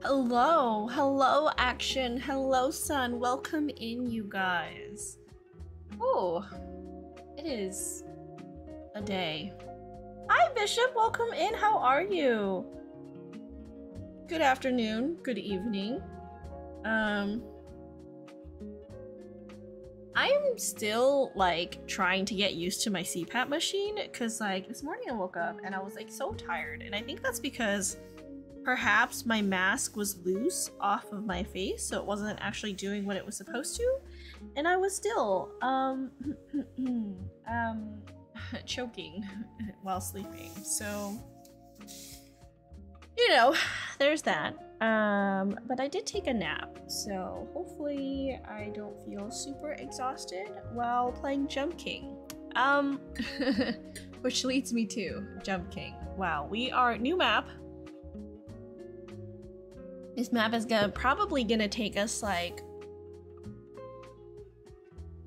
Hello, hello action, hello sun, welcome in you guys. Oh, it is a day. Hi Bishop, welcome in, how are you? Good afternoon, good evening. I'm still like trying to get used to my CPAP machine because like this morning I woke up and I was like so tired, and I think that's because perhaps my mask was loose off of my face, so it wasn't actually doing what it was supposed to, and I was still choking while sleeping. So you know, there's that. But I did take a nap, so hopefully I don't feel super exhausted while playing Jump King. Which leads me to Jump King. Wow, we are new map. This map is probably gonna take us like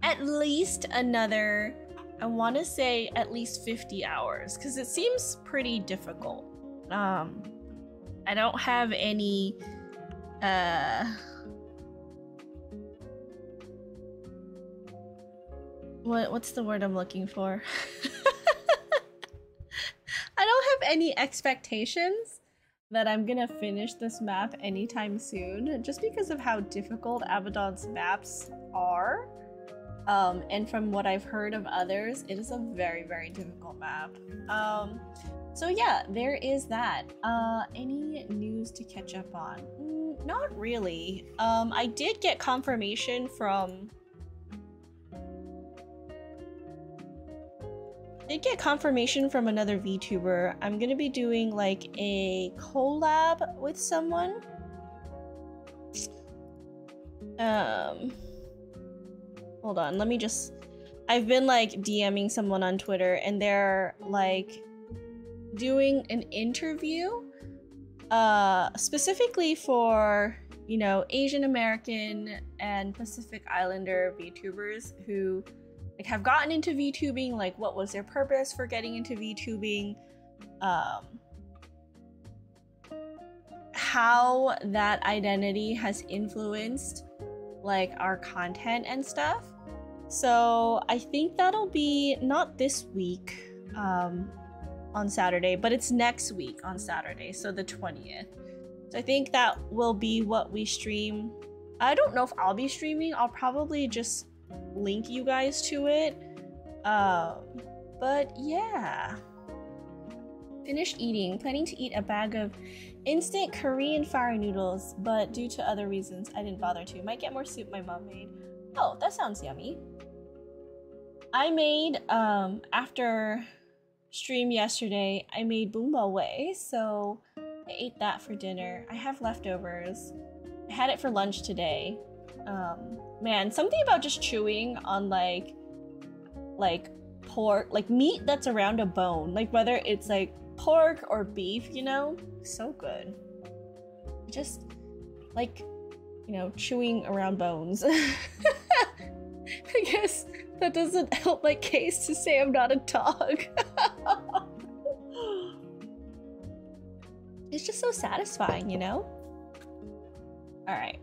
at least another, I want to say at least 50 hours because it seems pretty difficult. I don't have any what's the word I'm looking for? I don't have any expectations that I'm gonna finish this map anytime soon, just because of how difficult Abaddon's maps are. And from what I've heard of others, it is a very, very difficult map. So yeah, there is that. Any news to catch up on? Not really. I did get confirmation from another VTuber. I'm gonna be doing like a collab with someone. Hold on, let me just... I've been like DMing someone on Twitter and they're like doing an interview specifically for, you know, Asian American and Pacific Islander VTubers who like have gotten into VTubing, like what was their purpose for getting into VTubing, how that identity has influenced like our content and stuff. So I think that'll be not this week on Saturday, but it's next week on Saturday, so the 20th. So I think that will be what we stream. I don't know if I'll be streaming. I'll probably just link you guys to it. But yeah. Finished eating. Planning to eat a bag of instant Korean fire noodles, but due to other reasons, I didn't bother to. Might get more soup my mom made. Oh, that sounds yummy. I made, after stream yesterday, I made Boomba Way, so I ate that for dinner. I have leftovers. I had it for lunch today. Man, something about just chewing on like pork, like meat that's around a bone, like whether it's like pork or beef, you know, so good. Just like, you know, chewing around bones. I guess that doesn't help my case to say I'm not a dog. It's just so satisfying, you know? Alright.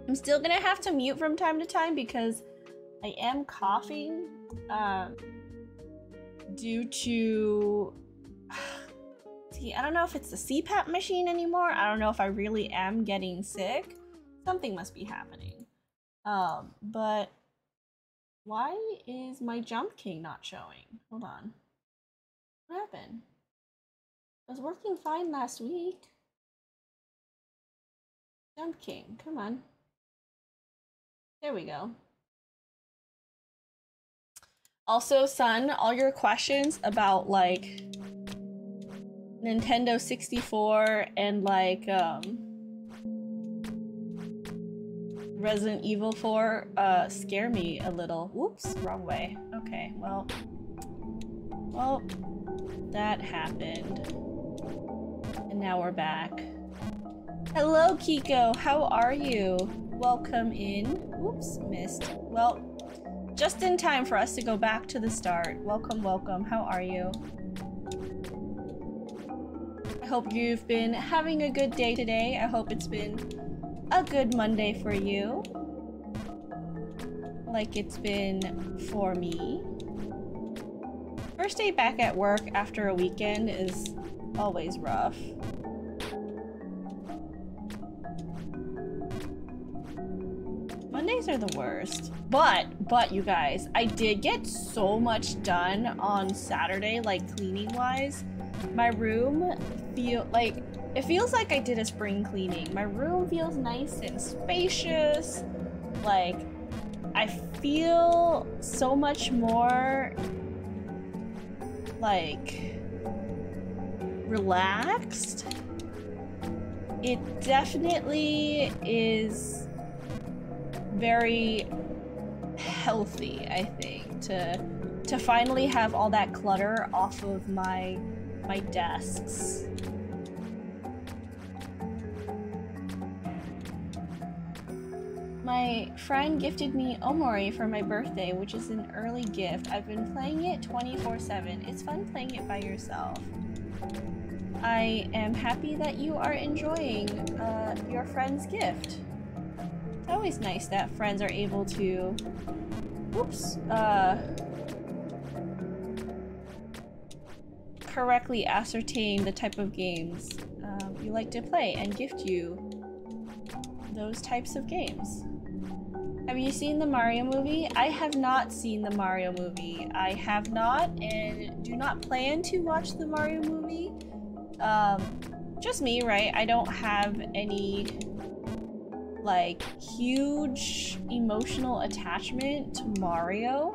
I'm still gonna have to mute from time to time because I am coughing due to... See, I don't know if it's the CPAP machine anymore. I don't know if I really am getting sick. Something must be happening. But why is my Jump King not showing? Hold on. What happened? It was working fine last week. Jump King, come on. There we go. Also, Sun, all your questions about like Nintendo 64 and like Resident Evil 4 scare me a little. Whoops, wrong way. Okay, well, that happened. And now we're back. Hello, Kiko. How are you? Welcome in. Whoops, missed. Well, just in time for us to go back to the start. Welcome, welcome. How are you? I hope you've been having a good day today. I hope it's been a good Monday for you. Like it's been for me. First day back at work after a weekend is always rough. Mondays are the worst. But you guys, I did get so much done on Saturday, like cleaning wise. My room it feels like I did a spring cleaning. My room feels nice and spacious. Like I feel so much more like relaxed. It definitely is very healthy, I think, to finally have all that clutter off of my desks. My friend gifted me Omori for my birthday, which is an early gift. I've been playing it 24/7. It's fun playing it by yourself. I am happy that you are enjoying your friend's gift. It's always nice that friends are able to, correctly ascertain the type of games you like to play and gift you those types of games. Have you seen the Mario movie? I have not seen the Mario movie. I have not and do not plan to watch the Mario movie. Just me, right? I don't have any like huge emotional attachment to Mario.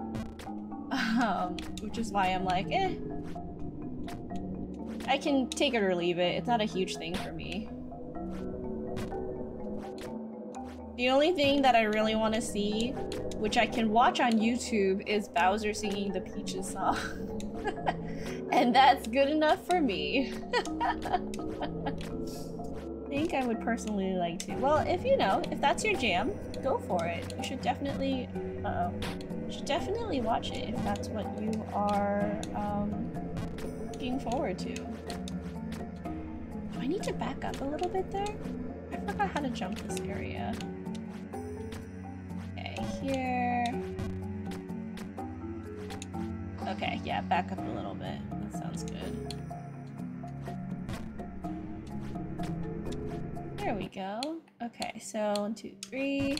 Which is why I'm like, I can take it or leave it. It's not a huge thing for me. The only thing that I really want to see, which I can watch on YouTube, is Bowser singing the Peaches song. And that's good enough for me. I think I would personally like to. Well, if that's your jam, go for it. You should definitely, watch it if that's what you are, looking forward to. Do I need to back up a little bit there? I forgot how to jump this area. Okay, here. Okay, yeah, back up a little bit. That sounds good. There we go. Okay, so 1, 2, 3.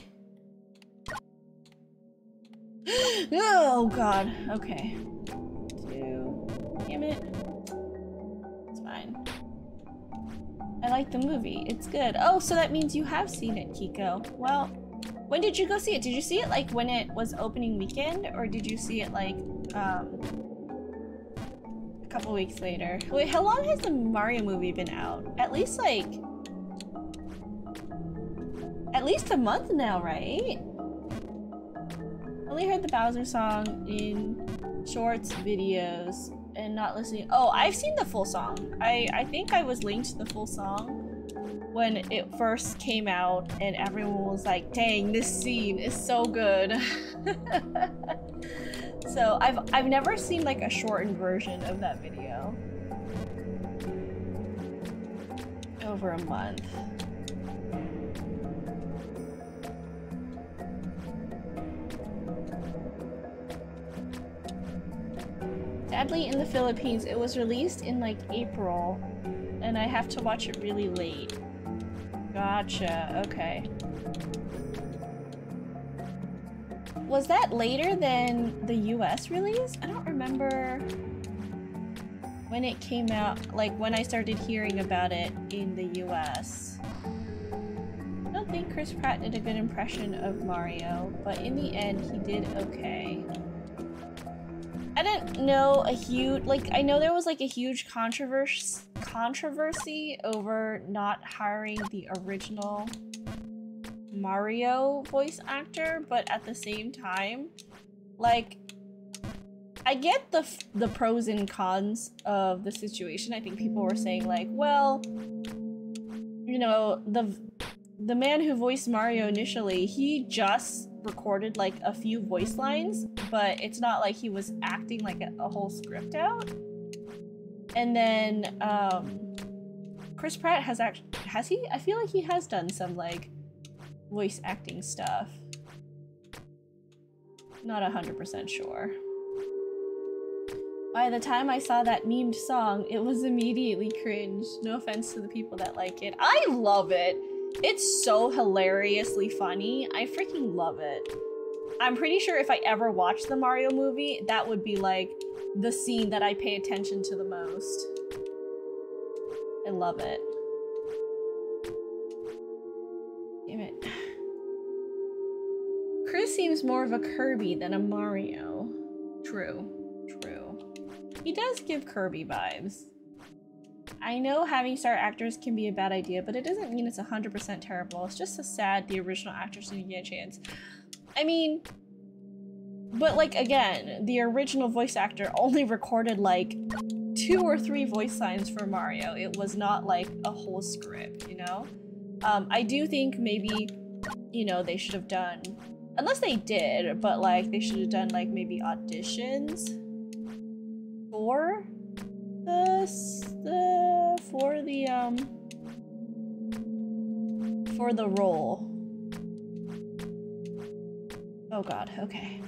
Oh god. Okay. 2. Damn it. It's fine. I like the movie. It's good. Oh, so that means you have seen it, Kiko. Well, when did you go see it? Did you see it like when it was opening weekend, or did you see it like a couple weeks later? Wait, how long has the Mario movie been out? At least a month now, right? Only heard the Bowser song in shorts, videos, and not listening. Oh, I've seen the full song. I think I was linked the full song when it first came out, and everyone was like, dang, this scene is so good. So I've never seen like a shortened version of that video. Over a month. Sadly, in the Philippines, it was released in like April, and I have to watch it really late. Gotcha, okay. Was that later than the US release? I don't remember when it came out, like when I started hearing about it in the US. I don't think Chris Pratt did a good impression of Mario, but in the end, he did okay. I didn't know a huge, like, I know there was like a huge controversy over not hiring the original Mario voice actor, but at the same time, like, I get the pros and cons of the situation. I think people were saying like, well, you know, the man who voiced Mario initially, he just recorded like a few voice lines, but it's not like he was acting like a whole script out. And then Chris Pratt has he? I feel like he has done some like voice acting stuff. Not 100% sure. By the time I saw that memed song, it was immediately cringe. No offense to the people that like it. I love it. It's so hilariously funny. I freaking love it. I'm pretty sure if I ever watched the Mario movie, that would be like the scene that I pay attention to the most. I love it. Damn it. Chris seems more of a Kirby than a Mario. True. True. He does give Kirby vibes. I know having star actors can be a bad idea, but it doesn't mean it's 100% terrible. It's just so sad the original actors didn't get a chance. I mean, but like again, the original voice actor only recorded like 2 or 3 voice lines for Mario. It was not like a whole script, you know? I do think maybe, you know, they should have done, unless they did, but like they should have done like maybe auditions for for the role. Oh god, okay.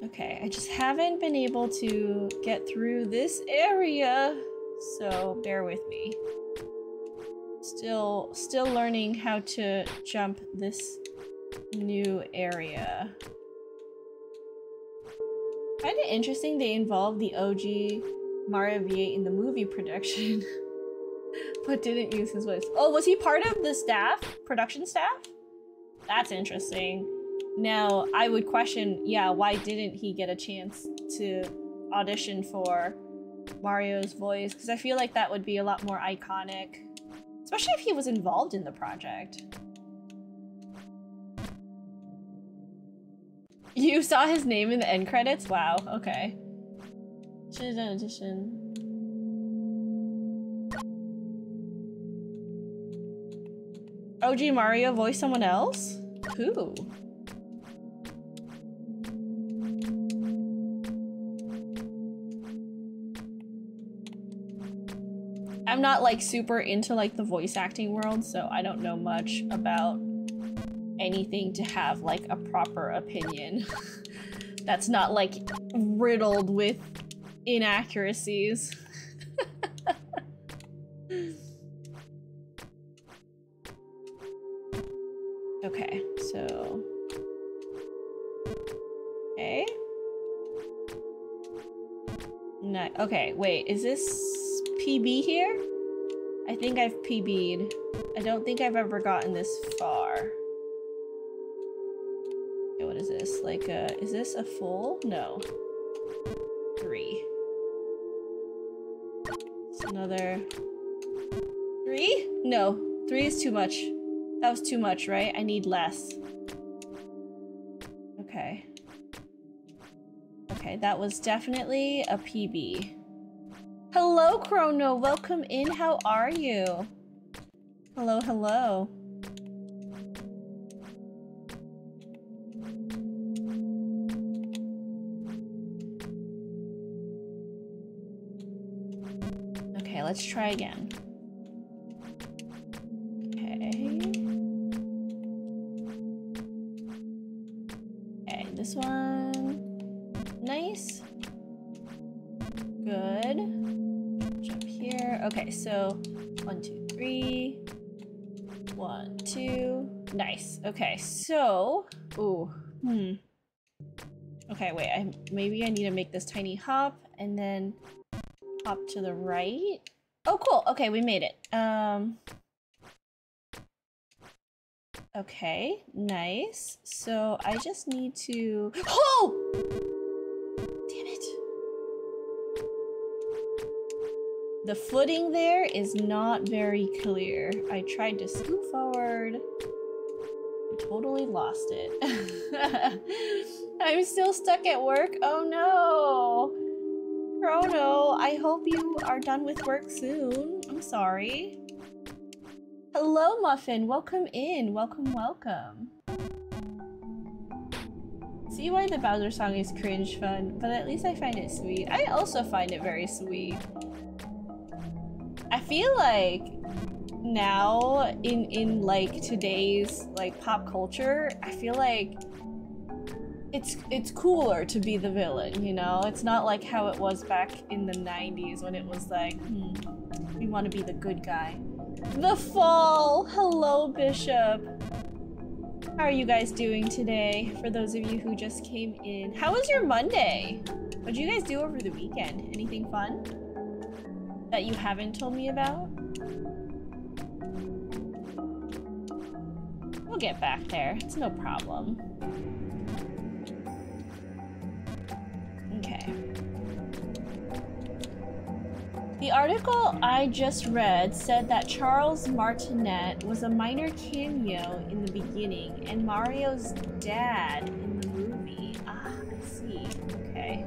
Okay, I just haven't been able to get through this area, so bear with me. Still learning how to jump this new area. Kind of interesting they involved the OG Mario V8 in the movie production, but didn't use his voice. Oh, was he part of the staff? Production staff? That's interesting. Now, I would question, yeah, why didn't he get a chance to audition for Mario's voice? Because I feel like that would be a lot more iconic. Especially if he was involved in the project. You saw his name in the end credits? Wow, okay. Should have done audition. OG Mario voiced someone else? Who? I'm not like super into like the voice acting world, so I don't know much about anything to have like a proper opinion that's not like riddled with inaccuracies. Okay, so okay. No, okay, wait, is this PB here? I think I've PB'd. I don't think I've ever gotten this far. Okay, what is this? Like is this a full? No. 3. It's another 3? No, 3 is too much. That was too much, right? I need less. Okay. Okay, that was definitely a PB. Hello, Chrono. Welcome in. How are you? Hello, hello. Okay, let's try again. Okay. Okay, this one. Nice. Good. Jump here. Okay, so 1, 2, 3. 1, 2. Nice. Okay, so ooh. Okay, wait. Maybe I need to make this tiny hop and then hop to the right. Oh, cool. Okay, we made it. Okay, nice. So I just need to. Oh! Damn it. The footing there is not very clear. I tried to scoot forward. I totally lost it. I'm still stuck at work. Oh no. Chrono, I hope you are done with work soon. I'm sorry. Hello, Muffin. Welcome in. Welcome, welcome. See why the Bowser song is cringe fun, but at least I find it sweet. I also find it very sweet. I feel like now in like today's like pop culture, I feel like it's cooler to be the villain, you know? It's not like how it was back in the 90s when it was like, we want to be the good guy. The Fall! Hello, Bishop! How are you guys doing today? For those of you who just came in. How was your Monday? What did you guys do over the weekend? Anything fun that you haven't told me about? We'll get back there. It's no problem. Okay. The article I just read said that Charles Martinet was a minor cameo in the beginning and Mario's dad in the movie. Ah, I see. Okay.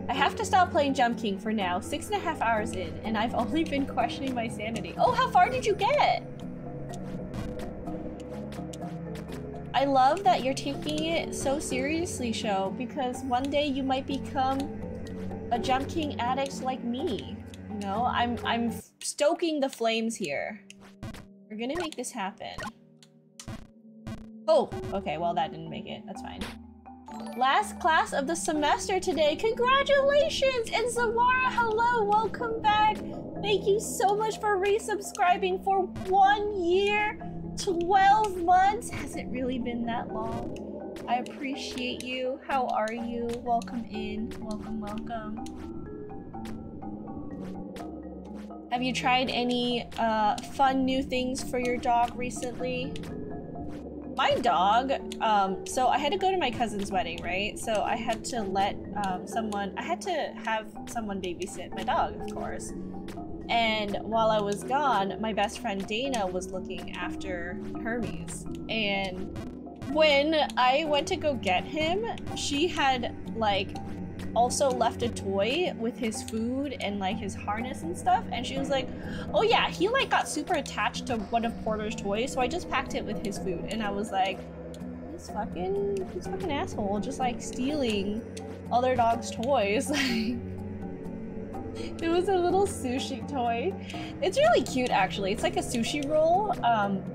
I have to stop playing Jump King for now. 6.5 hours in, and I've only been questioning my sanity. Oh, how far did you get? I love that you're taking it so seriously, Sho, because one day you might become a Jump King addict like me. You know, I'm stoking the flames here. We're gonna make this happen. Oh, okay, well that didn't make it. That's fine. Last class of the semester today. Congratulations! And Zamara, hello, welcome back. Thank you so much for resubscribing for 1 year, 12 months. Has it really been that long? I appreciate you. How are you? Welcome in. Welcome, welcome. Have you tried any fun new things for your dog recently? My dog, so I had to go to my cousin's wedding, right? So I had to let I had to have someone babysit my dog, of course. And while I was gone, my best friend Dana was looking after Hermes. And when I went to go get him, she had like also left a toy with his food and like his harness and stuff, and she was like, oh yeah, he like got super attached to one of Porter's toys, so I just packed it with his food. And I was like, this fucking asshole just like stealing other dogs' toys. It was a little sushi toy. It's really cute actually. It's like a sushi roll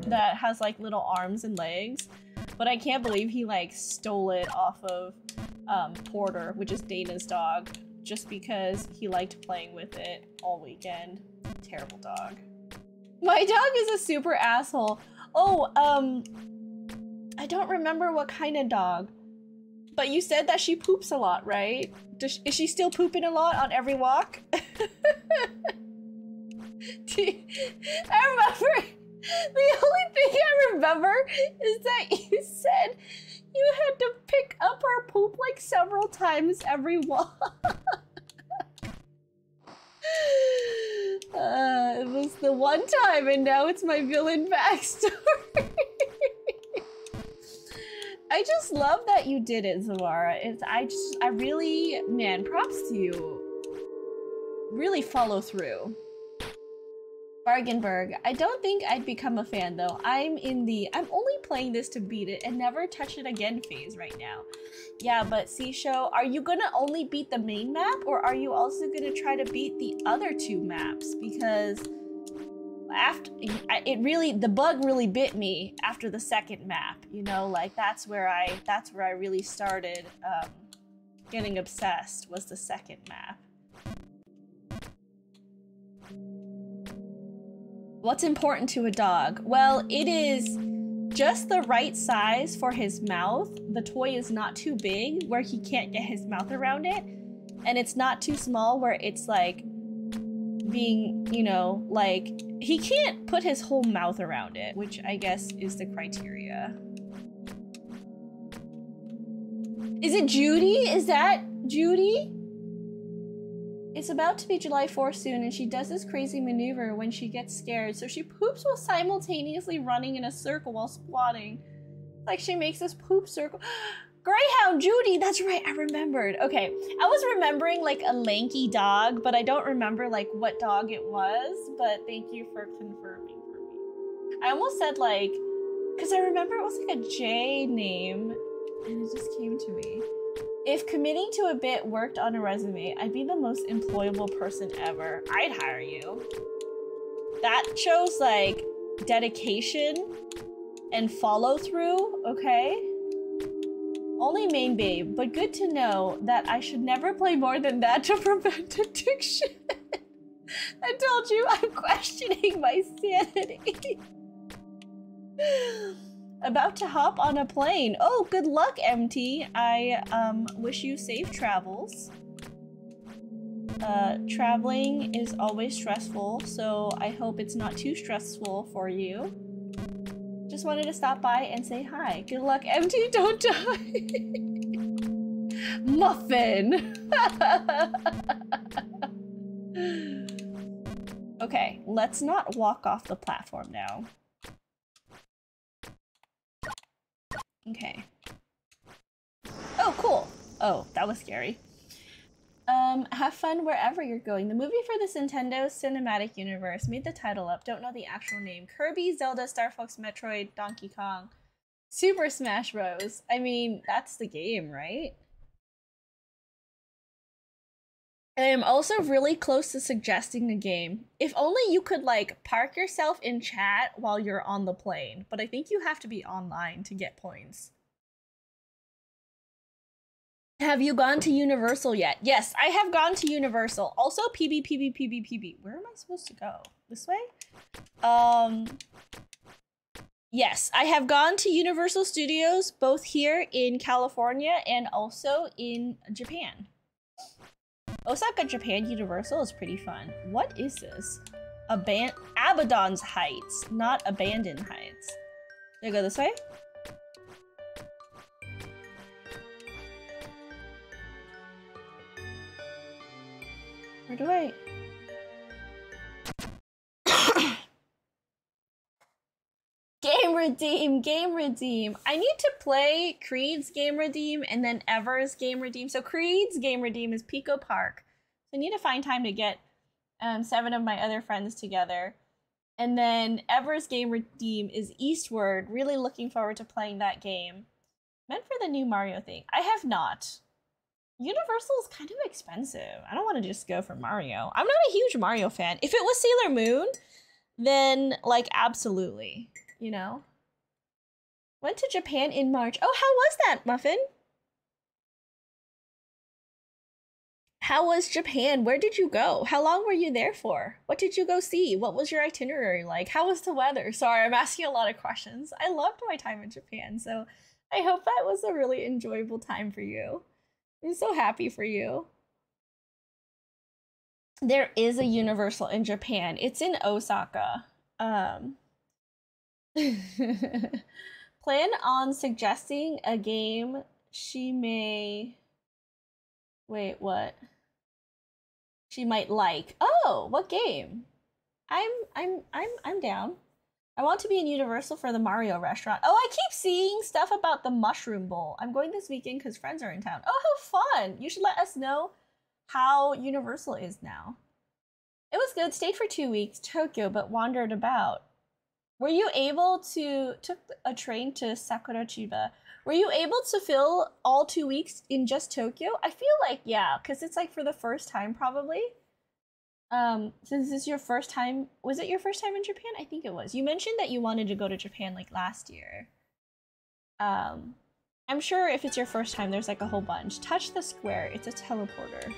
that has like little arms and legs, but I can't believe he like stole it off of Porter, which is Dana's dog, just because he liked playing with it all weekend. Terrible dog. My dog is a super asshole. Oh, I don't remember what kind of dog, but you said that she poops a lot, right? Is she still pooping a lot on every walk? I remember, the only thing I remember is that you said you had to pick up her poop like several times every walk. It was the one time, and now it's my villain backstory. I just love that you did it, Zamara. I really, man, props to you. Really follow through. Bargainberg. I don't think I'd become a fan though. I'm only playing this to beat it and never touch it again phase right now. Yeah, but Sisho, are you gonna only beat the main map, or are you also gonna try to beat the other two maps? Because the bug really bit me after the second map, you know, like that's where I really started getting obsessed, was the second map. What's important to a dog? Well, it is just the right size for his mouth. The toy is not too big where he can't get his mouth around it, and it's not too small where it's like being, you know, like he can't put his whole mouth around it, which I guess is the criteria. Is it Judy? Is that Judy? It's about to be July 4th soon, and she does this crazy maneuver when she gets scared. So she poops while simultaneously running in a circle while squatting. Like she makes this poop circle. Greyhound Judy, that's right, I remembered. Okay, I was remembering like a lanky dog, but I don't remember like what dog it was, but thank you for confirming for me. I almost said like, because I remember it was like a J name. And it just came to me. If committing to a bit worked on a resume, I'd be the most employable person ever. I'd hire you. That shows like dedication and follow through, okay? Only main babe, but good to know that I should never play more than that to prevent addiction. I told you I'm questioning my sanity. About to hop on a plane. Oh, good luck, MT. I wish you safe travels. Traveling is always stressful, so I hope it's not too stressful for you. Just wanted to stop by and say hi. Good luck, MT. Don't die. Muffin. Okay, let's not walk off the platform now. Okay. Oh, cool. Oh, that was scary. Have fun wherever you're going. The movie for the Nintendo Cinematic Universe. Made the title up. Don't know the actual name. Kirby, Zelda, Star Fox, Metroid, Donkey Kong, Super Smash Bros. I mean, that's the game, right? I am also really close to suggesting a game. If only you could, like, park yourself in chat while you're on the plane. But I think you have to be online to get points. Have you gone to Universal yet? Yes, I have gone to Universal. Also, PB. Where am I supposed to go? This way? Yes, I have gone to Universal Studios, both here in California and also in Japan. Osaka, Japan Universal is pretty fun. What is this? Abaddon's Heights, not Abandoned Heights. Do I go this way? Where do I? Game Redeem. I need to play Creed's Game Redeem and then Ever's Game Redeem. So Creed's Game Redeem is Pico Park. So I need to find time to get 7 of my other friends together. And then Ever's Game Redeem is Eastward. Really looking forward to playing that game. Meant for the new Mario thing. I have not. Universal is kind of expensive. I don't want to just go for Mario. I'm not a huge Mario fan. If it was Sailor Moon, then, like, absolutely. You know? Went to Japan in March. Oh, how was that, Muffin? How was Japan? Where did you go? How long were you there for? What did you go see? What was your itinerary like? How was the weather? Sorry, I'm asking a lot of questions. I loved my time in Japan, so I hope that was a really enjoyable time for you. I'm so happy for you. There is a Universal in Japan. It's in Osaka. Plan on suggesting a game she may... Wait, what? She might like. Oh, what game? I'm down. I want to be in Universal for the Mario restaurant. Oh, I keep seeing stuff about the Mushroom Bowl. I'm going this weekend because friends are in town. Oh, how fun! You should let us know how Universal is now. It was good. Stayed for 2 weeks, Tokyo, but wandered about. Were you able to... Took a train to Sakurachiba. Were you able to fill all 2 weeks in just Tokyo? I feel like, yeah, because it's like for the first time, probably. Since this is your first time, was it your first time in Japan? I think it was. You mentioned that you wanted to go to Japan like last year. I'm sure if it's your first time, there's like a whole bunch. Touch the square, it's a teleporter.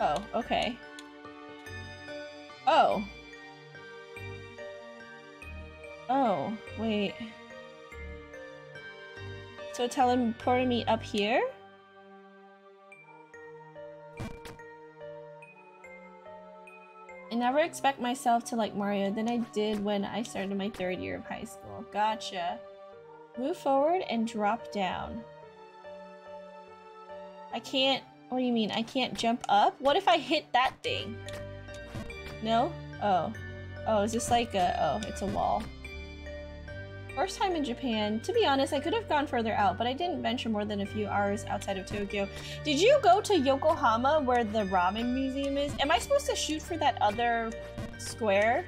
Oh, okay. Oh. Oh, wait. So it teleported me up here? I never expect myself to like Mario than I did when I started my 3rd year of high school. Gotcha. Move forward and drop down. I can't... What do you mean? I can't jump up? What if I hit that thing? No? Oh. Oh, is this like a... Oh, it's a wall. First time in Japan. To be honest, I could have gone further out, but I didn't venture more than a few hours outside of Tokyo. Did you go to Yokohama where the ramen museum is? Am I supposed to shoot for that other square?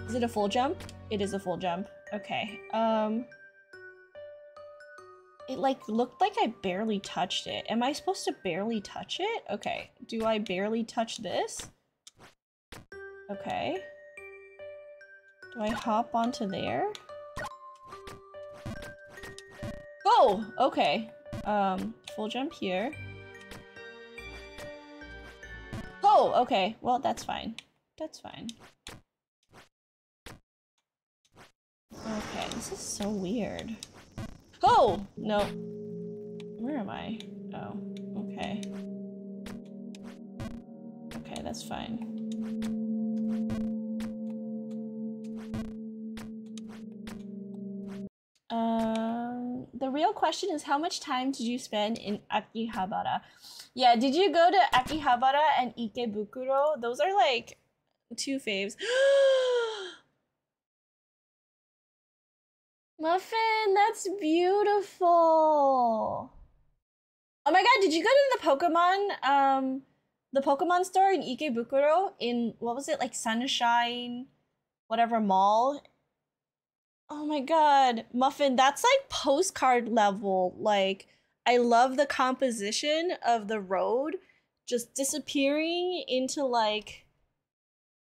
Is it a full jump? It is a full jump. Okay. It like looked like I barely touched it. Am I supposed to barely touch it? Okay. Do I barely touch this? Okay. Do I hop onto there? Oh, okay. Full jump here. Oh, okay. Well, that's fine. That's fine. Okay, this is so weird. Oh! No. Where am I? Oh, okay. Okay, that's fine. The real question is how much time did you spend in Akihabara? Yeah, did you go to Akihabara and Ikebukuro? Those are like two faves. Muffin, that's beautiful. Oh my god, did you go to the Pokemon store in Ikebukuro in, what was it, like Sunshine, whatever mall? Oh my god, Muffin, that's like postcard level. Like, I love the composition of the road just disappearing into like,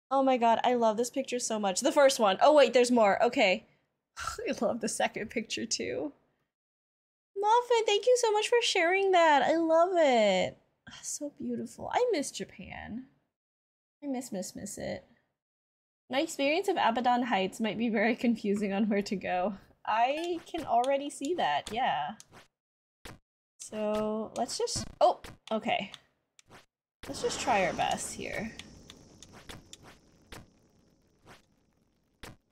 oh my god, I love this picture so much. The first one. Oh wait, there's more. Okay. I love the second picture too. Muffin, thank you so much for sharing that. I love it. So beautiful. I miss Japan. I miss it. My experience of Abaddon Heights might be very confusing on where to go. I can already see that, yeah. So let's just, oh, okay. Let's just try our best here.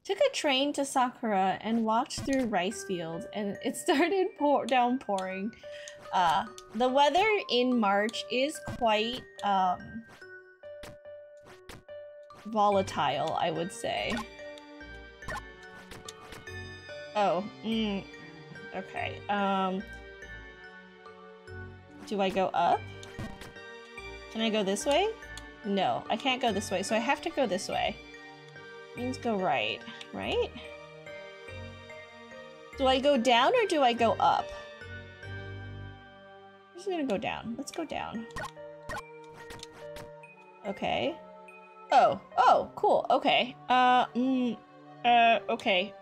Took a train to Sakura and walked through rice fields and it started downpouring. The weather in March is quite, volatile, I would say. Oh, okay. Do I go up? Can I go this way? No, I can't go this way, so I have to go this way. Means go right, right? Do I go down or do I go up? I'm just gonna go down. Let's go down. Okay. Oh, cool. Okay. Okay. Okay.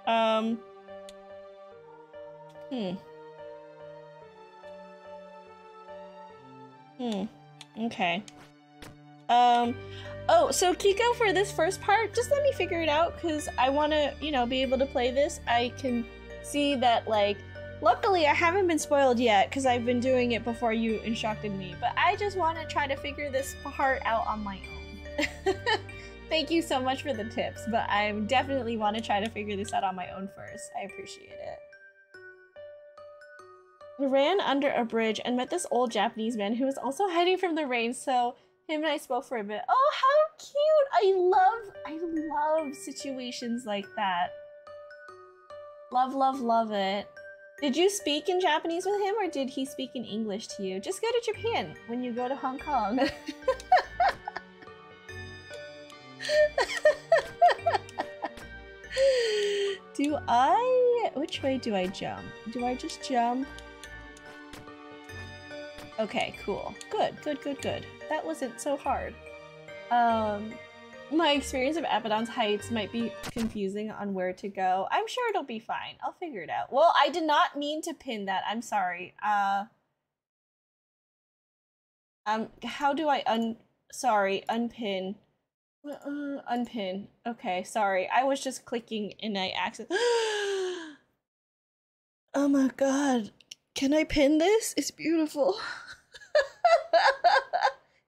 Oh, so Kiko, for this first part, just let me figure it out, because I want to, you know, be able to play this. I can see that, like, luckily I haven't been spoiled yet, because I've been doing it before you instructed me, but I just want to try to figure this part out on my own. Thank you so much for the tips, but I definitely want to try to figure this out on my own first. I appreciate it. We ran under a bridge and met this old Japanese man who was also hiding from the rain, so him and I spoke for a bit. Oh, how cute! I love situations like that. Love, love, love it. Did you speak in Japanese with him or did he speak in English to you? Just go to Japan when you go to Hong Kong. Which way do I jump? Do I just jump? Okay, cool. Good. That wasn't so hard. My experience of Abaddon's Heights might be confusing on where to go. I'm sure it'll be fine. I'll figure it out. Well, I did not mean to pin that. I'm sorry. How do I unpin? Unpin. Okay, sorry. I was just clicking and I accidentally. Oh my god. Can I pin this? It's beautiful.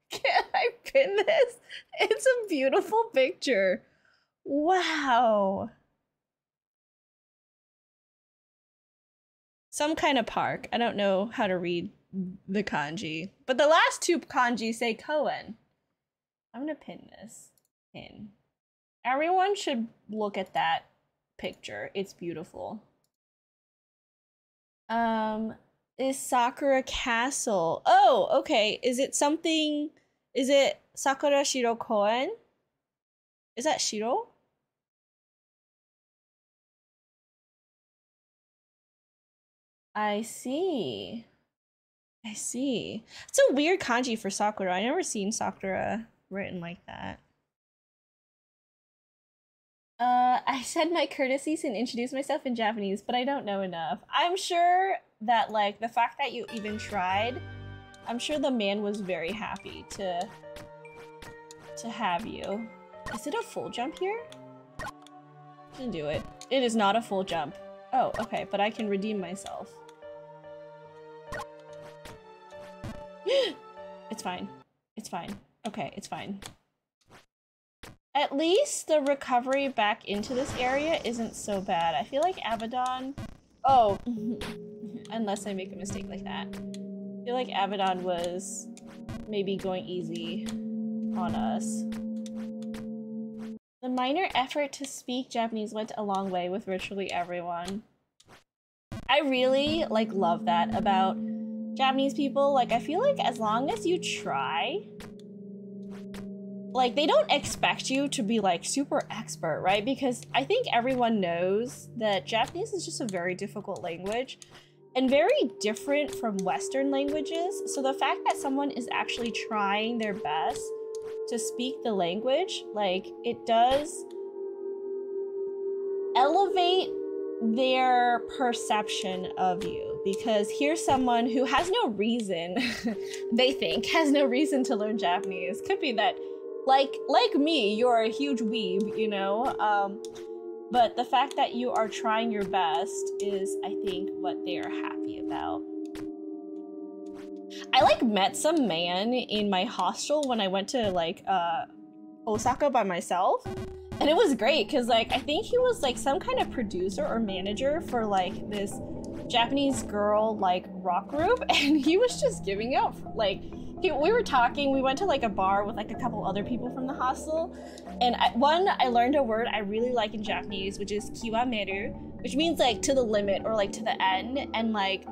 Can I pin this? It's a beautiful picture. Wow. Some kind of park. I don't know how to read the kanji. But the last two kanji say koen. I'm gonna pin this. Pin. Everyone should look at that picture. It's beautiful. Is Sakura Castle? Oh, okay. Is it something? Is it Sakura Shiro Koen? Is that Shiro? I see. I see. It's a weird kanji for Sakura. I never seen Sakura written like that. I said my courtesies and introduced myself in Japanese, but I don't know enough. I'm sure that, like, the fact that you even tried, I'm sure the man was very happy to have you. Is it a full jump here? Didn't do it. It is not a full jump. Oh, okay, but I can redeem myself. It's fine. It's fine. Okay, it's fine. At least the recovery back into this area isn't so bad. I feel like Abaddon... Oh, unless I make a mistake like that. I feel like Abaddon was maybe going easy on us. The minor effort to speak Japanese went a long way with virtually everyone. I really, like, love that about Japanese people. Like, I feel like as long as you try... Like, they don't expect you to be, like, super expert, right? Because I think everyone knows that Japanese is just a very difficult language and very different from Western languages. So the fact that someone is actually trying their best to speak the language, like, it does elevate their perception of you. Because here's someone who has no reason, they think, has no reason to learn Japanese. Could be that like me, you're a huge weeb, you know? But the fact that you are trying your best is, I think, what they are happy about. I, like, met some man in my hostel when I went to, like, Osaka by myself. And it was great, because, like, I think he was, like, some kind of producer or manager for, like, this Japanese girl, like, rock group. And he was just giving out, like... we were talking, we went to like a bar with like a couple other people from the hostel, and I learned a word I really like in Japanese, which is kiwameru, which means like to the limit or like to the end, and like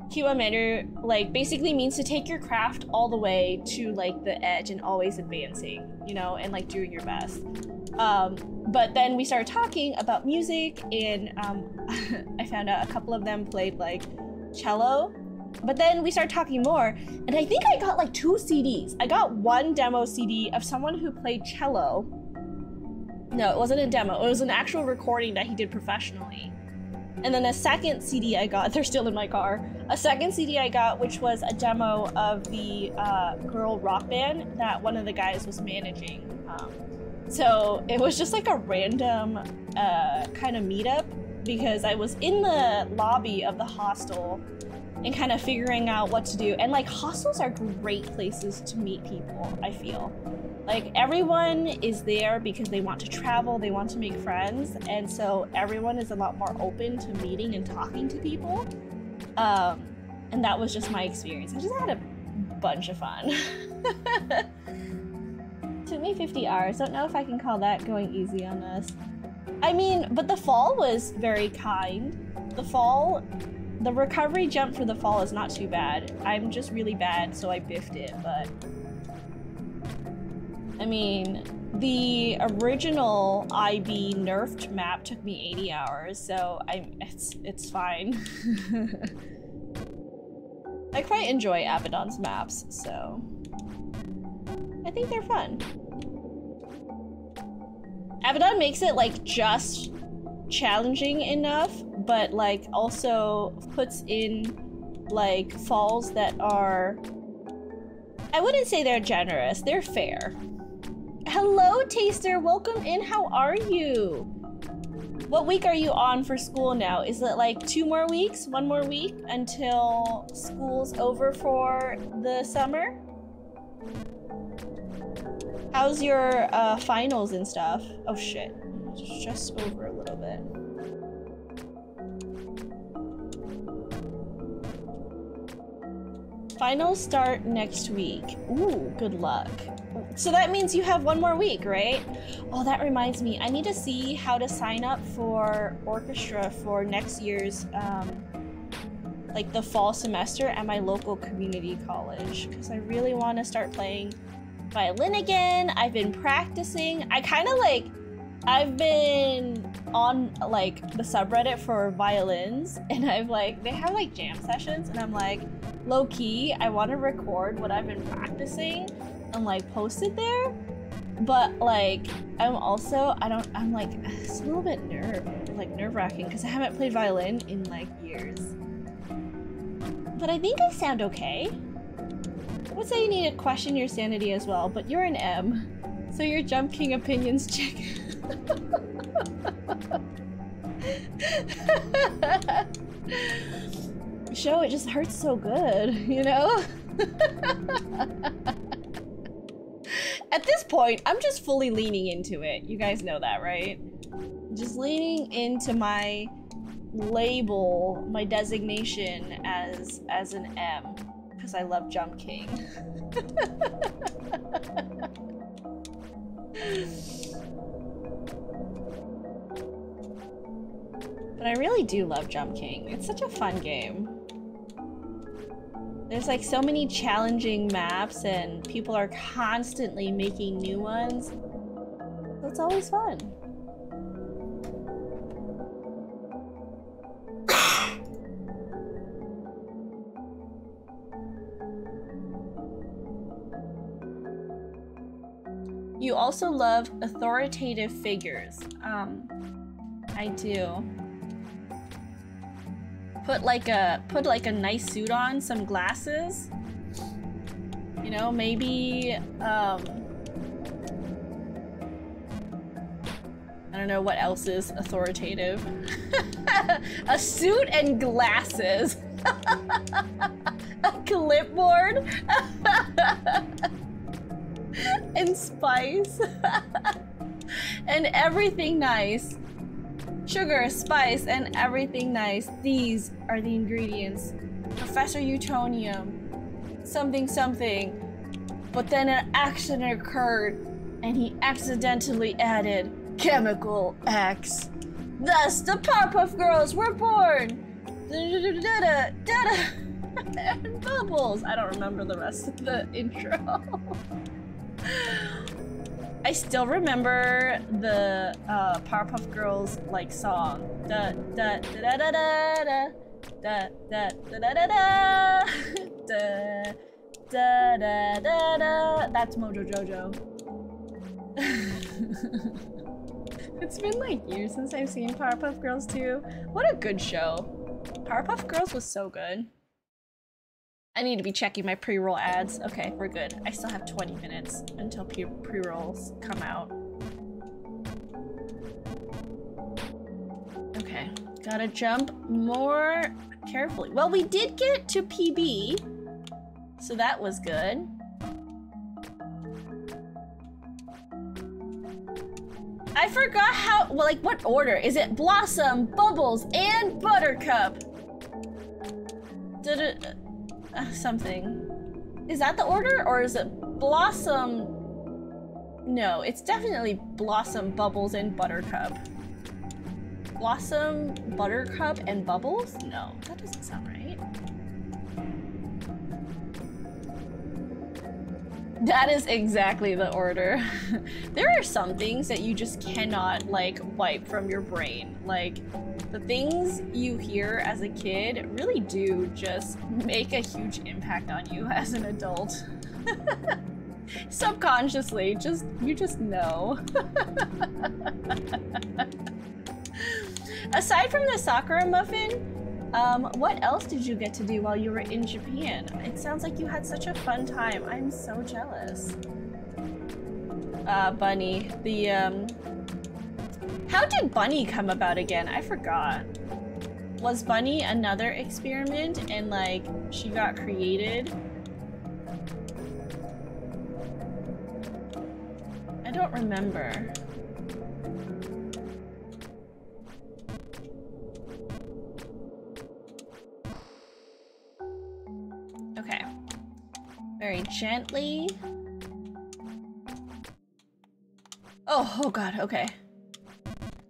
kiwameru like basically means to take your craft all the way to like the edge and always advancing, you know, and like doing your best. But then we started talking about music, and I found out a couple of them played like cello. But then we started talking more, and I think I got like 2 CDs. I got one demo CD of someone who played cello. No, it wasn't a demo. It was an actual recording that he did professionally. And then a second CD I got, they're still in my car. A second CD I got, which was a demo of the girl rock band that one of the guys was managing. So it was just like a random kind of meetup, because I was in the lobby of the hostel and kind of figuring out what to do. And like, hostels are great places to meet people, I feel. Like, everyone is there because they want to travel, they want to make friends, and so everyone is a lot more open to meeting and talking to people. And that was just my experience. I just had a bunch of fun. Took me 50 hours. Don't know if I can call that going easy on us. I mean, but the fall was very kind. The recovery jump for the fall is not too bad. I'm just really bad, so I biffed it, but... I mean, the original IB nerfed map took me 80 hours, so it's fine. I quite enjoy Abaddon's maps, so... I think they're fun. Abaddon makes it, like, just challenging enough, but like also puts in like falls that are, I wouldn't say they're generous, they're fair. Hello Taster, welcome in, how are you? What week are you on for school now? Is it like 2 more weeks, 1 more week until school's over for the summer? How's your finals and stuff? Oh shit. Just over a little bit. Finals start next week. Ooh, good luck. So that means you have 1 more week, right? Oh, that reminds me. I need to see how to sign up for orchestra for next year's, like the fall semester at my local community college, because I really want to start playing violin again. I've been practicing. I kind of like, I've been on like the subreddit for violins, and I've like, they have like jam sessions, and I'm like, low key, I want to record what I've been practicing and like post it there. But like, I'm also, I'm like, it's a little bit nerve-wracking because I haven't played violin in like years. But I think I sound okay. I would say you need to question your sanity as well, but you're an M, so your Jump King opinions check. Show, it just hurts so good, you know? At this point, I'm just fully leaning into it. You guys know that, right? Just leaning into my label, my designation as an M, because I love Jump King. But I really do love Jump King. It's such a fun game. There's like so many challenging maps and people are constantly making new ones. So it's always fun. You also love authoritative figures. I do. Put like a nice suit on, some glasses. You know, maybe I don't know what else is authoritative. A suit and glasses. A clipboard. And spice. And everything nice. Sugar, spice, and everything nice. These are the ingredients. Professor Utonium. Something something. But then an accident occurred, and he accidentally added Chemical X. Thus, the Powerpuff Girls were born! And bubbles! I don't remember the rest of the intro. I still remember the Powerpuff Girls like song. Da da da da da da da da da da da da da da da. That's Mojo Jojo. It's been like years since I've seen Powerpuff Girls 2. What a good show. Powerpuff Girls was so good. I need to be checking my pre-roll ads. Okay, we're good. I still have 20 minutes until pre-rolls come out. Okay, gotta jump more carefully. Well, we did get to PB, so that was good. I forgot how, well, like what order? Is it Blossom, Bubbles, and Buttercup? Something. Is that the order, or is it Blossom? No, it's definitely Blossom, Bubbles, and Buttercup. Blossom, Buttercup, and Bubbles? No, that doesn't sound right. That is exactly the order. There are some things that you just cannot, like, wipe from your brain. Like, the things you hear as a kid really do just make a huge impact on you as an adult. Subconsciously, you just know. Aside from the Sakura muffin, what else did you get to do while you were in Japan? It sounds like you had such a fun time. I'm so jealous. Bunny, how did Bunny come about again? I forgot. Was Bunny another experiment and like she got created? I don't remember. Okay. Very gently. Oh god, okay.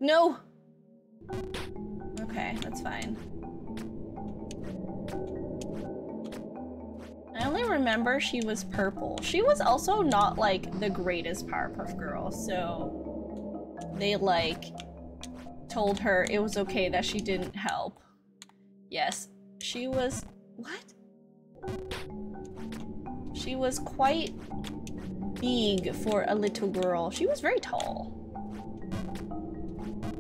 No! Okay, that's fine. I only remember she was purple. She was also not like the greatest Powerpuff Girl, so they like told her it was okay that she didn't help. Yes, she was... What? She was quite big for a little girl. She was very tall.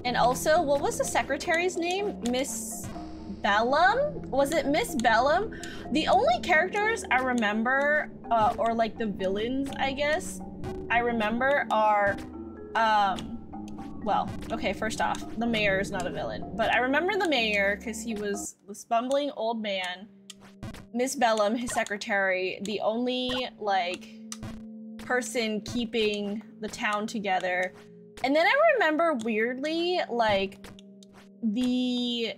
And also, what was the secretary's name? Miss Bellum? Was it Miss Bellum? The only characters I remember, or like the villains, I guess, I remember are, well, okay, first off, the mayor is not a villain, but I remember the mayor because he was this bumbling old man. Miss Bellum, his secretary, the only, like, person keeping the town together. And then I remember weirdly, like, the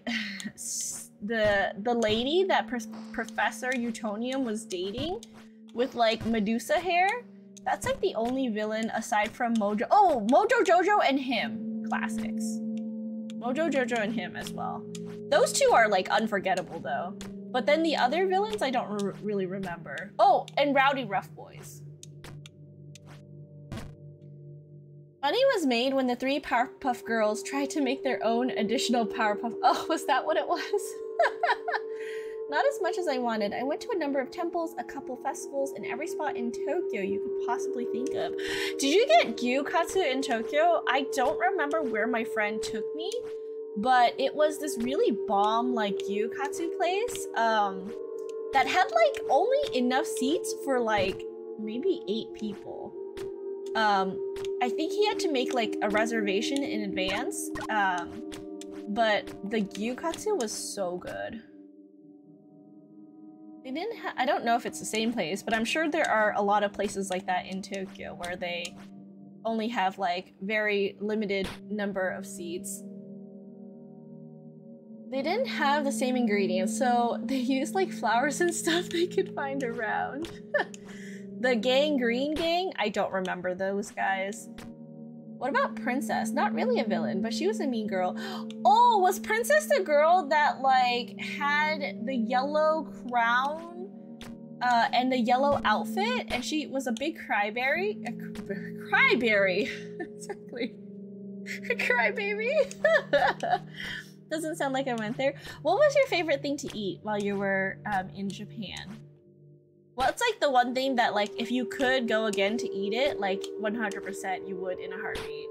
lady that Professor Utonium was dating with, like, Medusa hair. That's, like, the only villain aside from Mojo. Oh, Mojo Jojo and him. Classics. Mojo Jojo and him as well. Those two are, like, unforgettable, though. But then the other villains, I don't really remember. Oh, and Rowdy Rough Boys. Bunny was made when the 3 Powerpuff Girls tried to make their own additional Powerpuff. Oh, was that what it was? Not as much as I wanted. I went to a number of temples, a couple festivals, and every spot in Tokyo you could possibly think of. Did you get Gyukatsu in Tokyo? I don't remember where my friend took me, but it was this really bomb, like, Gyukatsu place, that had, like, only enough seats for, like, maybe 8 people. I think he had to make, like, a reservation in advance, but the Gyukatsu was so good. They didn't I don't know if it's the same place, but I'm sure there are a lot of places like that in Tokyo where they only have, like, very limited number of seats. They didn't have the same ingredients, so they used, like, flowers and stuff they could find around. The Green Gang? I don't remember those guys. What about Princess? Not really a villain, but she was a mean girl. Oh, was Princess the girl that, like, had the yellow crown and the yellow outfit, and she was a big cryberry? Cryberry! Exactly. Crybaby! Doesn't sound like I went there. What was your favorite thing to eat while you were in Japan? What's, like, the one thing that, like, if you could go again to eat it, like, 100% you would in a heartbeat?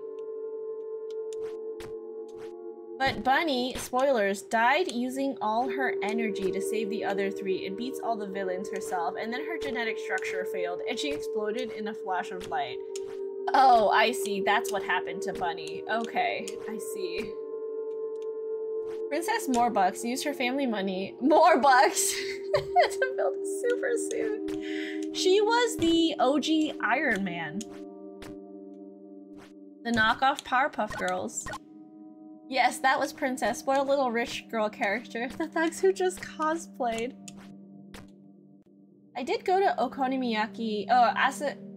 But Bunny, spoilers, died using all her energy to save the other 3 and beats all the villains herself, and then her genetic structure failed, and she exploded in a flash of light. Oh, I see. That's what happened to Bunny. Okay, I see. Princess Morbucks used her family money, Morbucks, to build a super suit. She was the OG Iron Man. The knockoff Powerpuff Girls. Yes, that was Princess. What a little rich girl character. The thugs who just cosplayed. I did go to Okonomiyaki.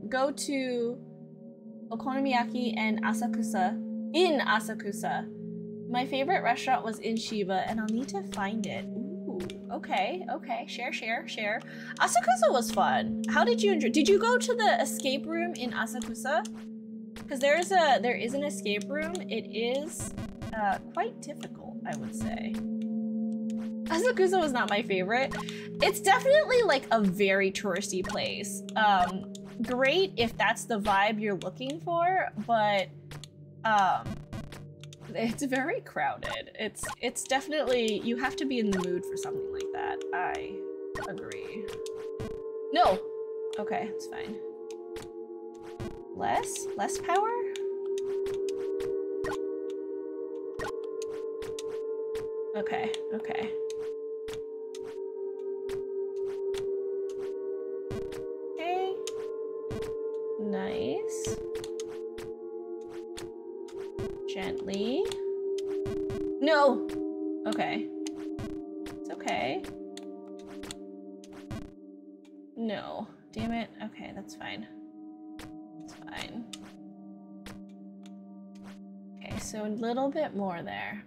Go to Okonomiyaki and Asakusa. In Asakusa. My favorite restaurant was in Shiba, and I'll need to find it. Ooh, okay, okay. Share. Asakusa was fun. How did you enjoy? Did you go to the escape room in Asakusa? Because there is an escape room. It is quite difficult, I would say. Asakusa was not my favorite. It's definitely, like, a very touristy place. Great if that's the vibe you're looking for, but it's very crowded. It's definitely, you have to be in the mood for something like that. I agree. No! Okay, it's fine. Less power? Okay, okay. Okay. Nice. Gently. No! Okay. It's okay. No. Damn it. Okay, that's fine. It's fine. Okay, so a little bit more there.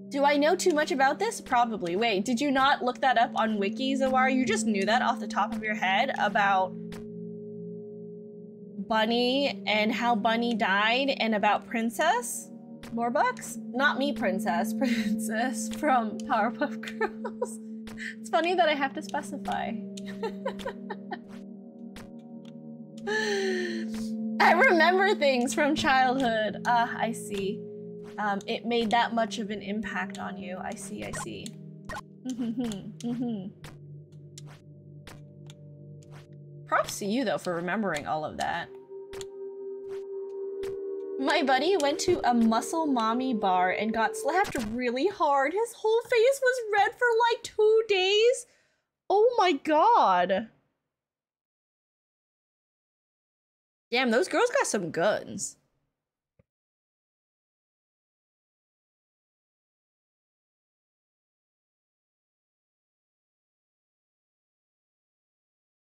Do I know too much about this? Probably. Wait, did you not look that up on Wiki, Zawar? You just knew that off the top of your head about Bunny and how Bunny died and about Princess? More bucks? Not me, princess. Princess from Powerpuff Girls. It's funny that I have to specify. I remember things from childhood. Ah, I see. It made that much of an impact on you. I see, I see. Props to you, though, for remembering all of that. My buddy went to a muscle mommy bar and got slapped really hard. His whole face was red for like 2 days. Oh my god. Damn, those girls got some guns.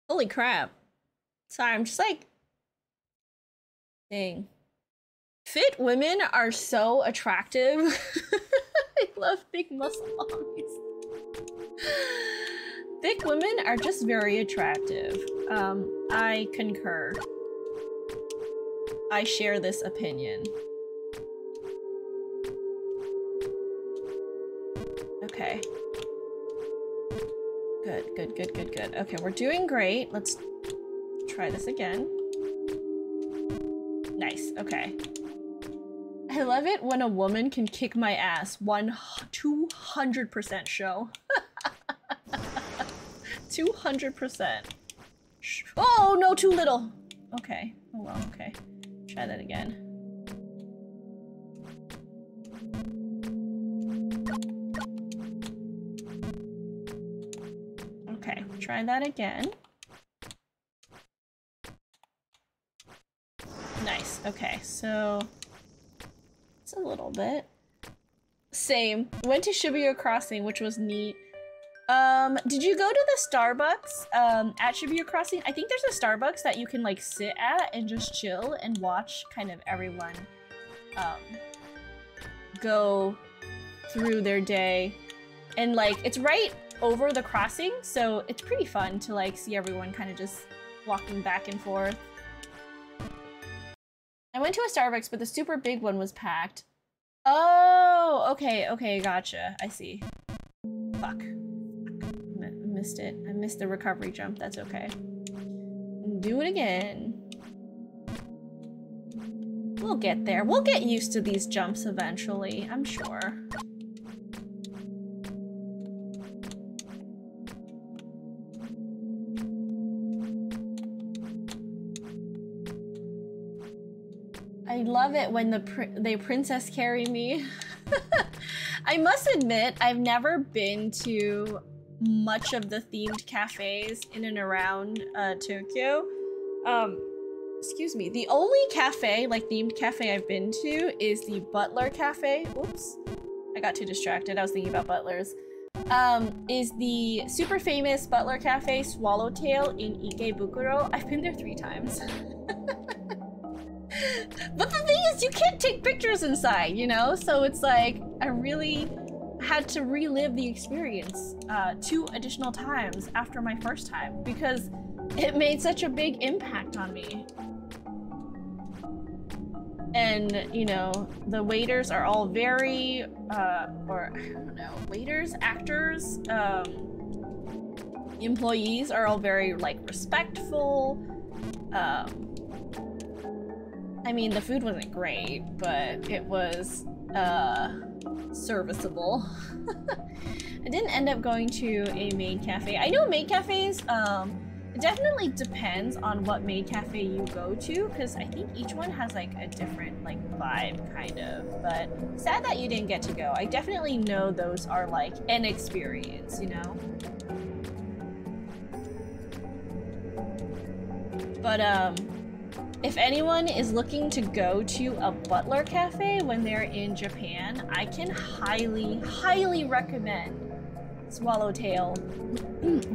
Holy crap. Sorry, I'm just like... Dang. Fit women are so attractive. I love big muscle mommies. Thick women are just very attractive. I concur. I share this opinion. Okay. Good, good, good, good, good. Okay, we're doing great. Let's try this again. Nice, okay. I love it when a woman can kick my ass. 200% show. 200%. Oh, no, too little. Okay. Oh, well, okay. Try that again. Okay, try that again. Nice. Okay, so it's a little bit. Same. Went to Shibuya Crossing, which was neat. Did you go to the Starbucks at Shibuya Crossing? I think there's a Starbucks that you can like sit at and just chill and watch kind of everyone go through their day. And like it's right over the crossing, so it's pretty fun to like see everyone kind of just walking back and forth. I went to a Starbucks, but the super big one was packed. Oh, okay, okay, gotcha. I see. Fuck. Missed it. I missed the recovery jump. That's okay. Do it again. We'll get there. We'll get used to these jumps eventually, I'm sure. I love it when they princess carry me. I must admit, I've never been to much of the themed cafes in and around Tokyo. Excuse me. The only cafe, like themed cafe I've been to is the Butler Cafe. Oops. I got too distracted. I was thinking about butlers. Is the super famous Butler Cafe Swallowtail in Ikebukuro. I've been there 3 times. But the thing is, you can't take pictures inside, you know? So it's like, I really had to relive the experience 2 additional times after my first time because it made such a big impact on me. And, you know, the waiters are all very, or I don't know, waiters, actors, employees are all very, like, respectful. I mean, the food wasn't great, but it was, serviceable. I didn't end up going to a maid cafe. I know maid cafes, it definitely depends on what maid cafe you go to, because I think each one has like a different like vibe, kind of. But sad that you didn't get to go. I definitely know those are like an experience, you know? But if anyone is looking to go to a Butler Cafe when they're in Japan, I can highly, highly recommend Swallowtail,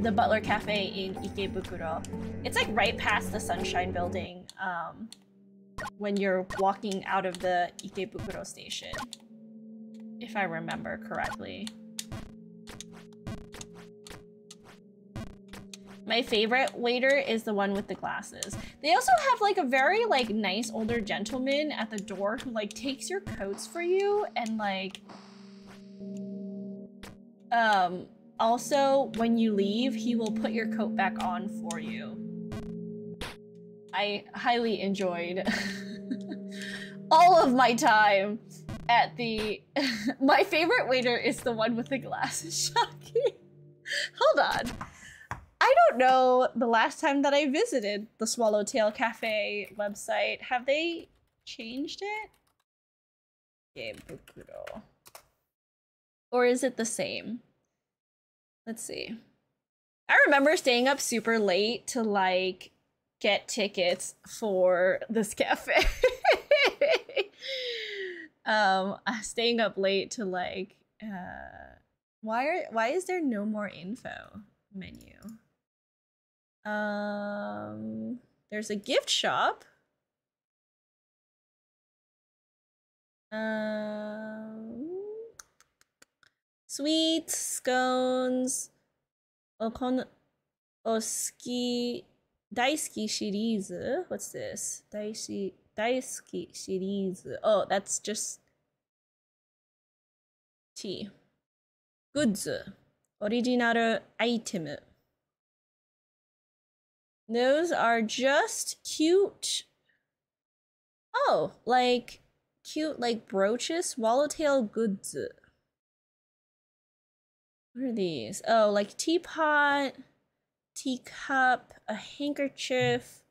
the Butler Cafe in Ikebukuro. It's like right past the Sunshine Building when you're walking out of the Ikebukuro station, if I remember correctly. My favorite waiter is the one with the glasses. They also have like a very like nice older gentleman at the door who like takes your coats for you and like also when you leave he will put your coat back on for you. I highly enjoyed all of my time at the my favorite waiter is the one with the glasses. Shocking. Hold on. I don't know the last time that I visited the Swallowtail Cafe website. Have they changed it? Geibukuro. Or is it the same? Let's see. I remember staying up super late to like get tickets for this cafe. Staying up late to like why is there no more info menu? There's a gift shop. Sweets, scones, Oski, Daisuki Shirizu. What's this? Daisuki Shirizu. Oh, that's just tea. Goods. Original item. Those are just cute. Oh, like cute like brooches, swallowtail goods. What are these? Oh, like teapot, teacup, a handkerchief.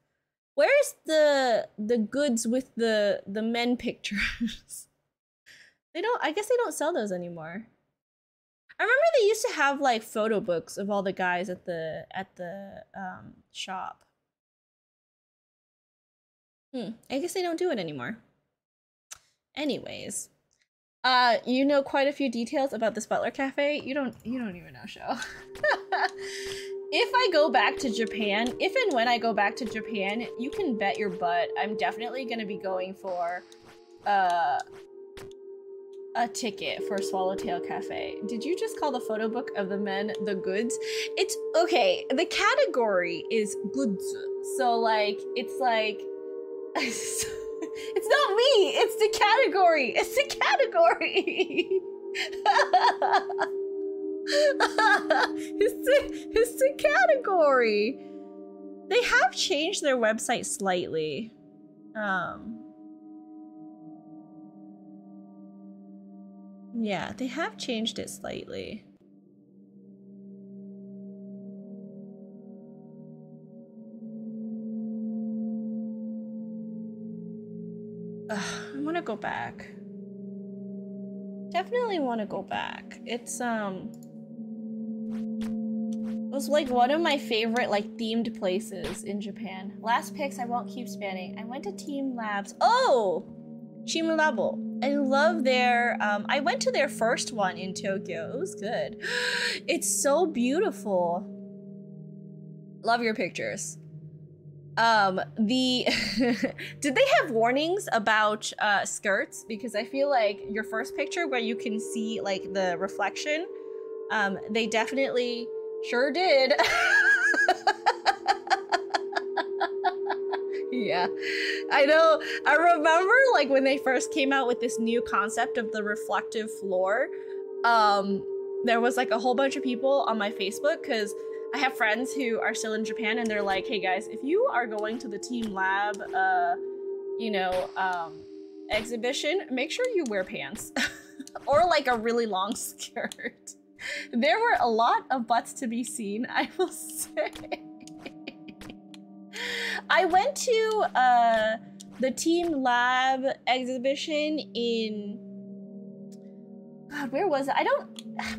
Where's the goods with the men pictures? They don't, I guess they don't sell those anymore. I remember they used to have like photo books of all the guys at the shop. I guess they don't do it anymore. Anyways, you know quite a few details about this Butler Cafe. You don't even know, Show. If I go back to Japan, if and when I go back to Japan, you can bet your butt I'm definitely gonna be going for a ticket for Swallowtail Cafe. Did you just call the photo book of the men the goods? It's okay. The category is goods. So like, it's like, it's not me. It's the category. It's the category. It's the category. They have changed their website slightly. Yeah, they have changed it slightly. I want to go back. Definitely want to go back. It's it was like one of my favorite like themed places in Japan. Last picks, I won't keep spanning. I went to Team Labs. Oh, Team Labo. I love their, I went to their first one in Tokyo. It was good. It's so beautiful. Love your pictures. Did they have warnings about skirts? Because I feel like your first picture where you can see like the reflection, they definitely sure did. Yeah, I know. I remember like when they first came out with this new concept of the reflective floor, there was like a whole bunch of people on my Facebook because I have friends who are still in Japan and they're like, hey guys, if you are going to the Team Lab, exhibition, make sure you wear pants or like a really long skirt. There were a lot of butts to be seen, I will say. I went to the Team Lab exhibition in, God, where was it?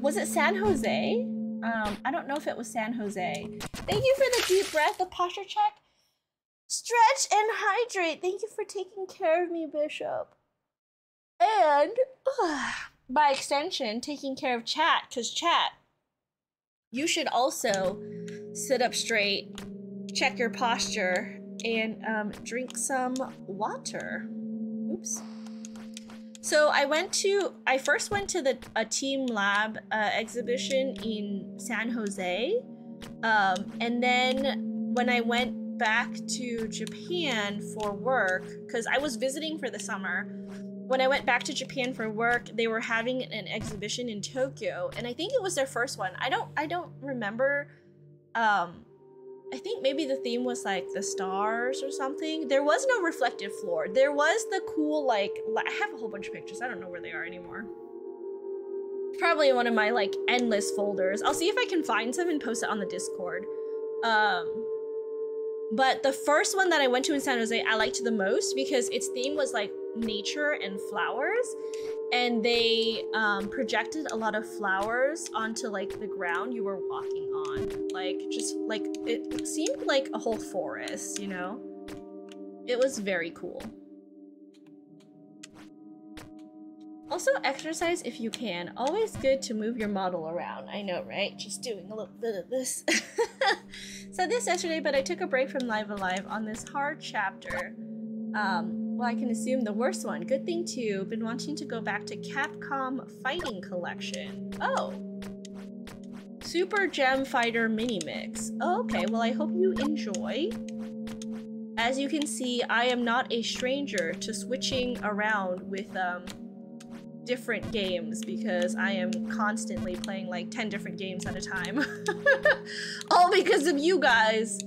Was it San Jose? I don't know if it was San Jose. Thank you for the deep breath, the posture check. Stretch and hydrate. Thank you for taking care of me, Bishop. And by extension, taking care of chat, because chat, you should also sit up straight, check your posture, and drink some water. Oops. So I first went to a Team Lab exhibition in San Jose. And then when I went back to Japan for work, because I was visiting for the summer, when I went back to Japan for work, they were having an exhibition in Tokyo, and I think it was their first one. I don't remember. I think maybe the theme was like the stars or something. There was no reflective floor. There was the cool, like, I have a whole bunch of pictures. I don't know where they are anymore. Probably in one of my like endless folders. I'll see if I can find some and post it on the Discord. But the first one that I went to in San Jose, I liked the most because its theme was like nature and flowers, and they projected a lot of flowers onto like the ground you were walking on. Like, just like, it seemed like a whole forest, you know? It was very cool. Also, exercise if you can. Always good to move your model around. I know, right? Just doing a little bit of this. Said this yesterday, but I took a break from Live Alive on this hard chapter. Well, I can assume the worst one. Good thing too. Been wanting to go back to Capcom Fighting Collection. Oh. Super Gem Fighter Mini Mix. Oh, okay, well I hope you enjoy. As you can see, I am not a stranger to switching around with different games because I am constantly playing like 10 different games at a time. All because of you guys.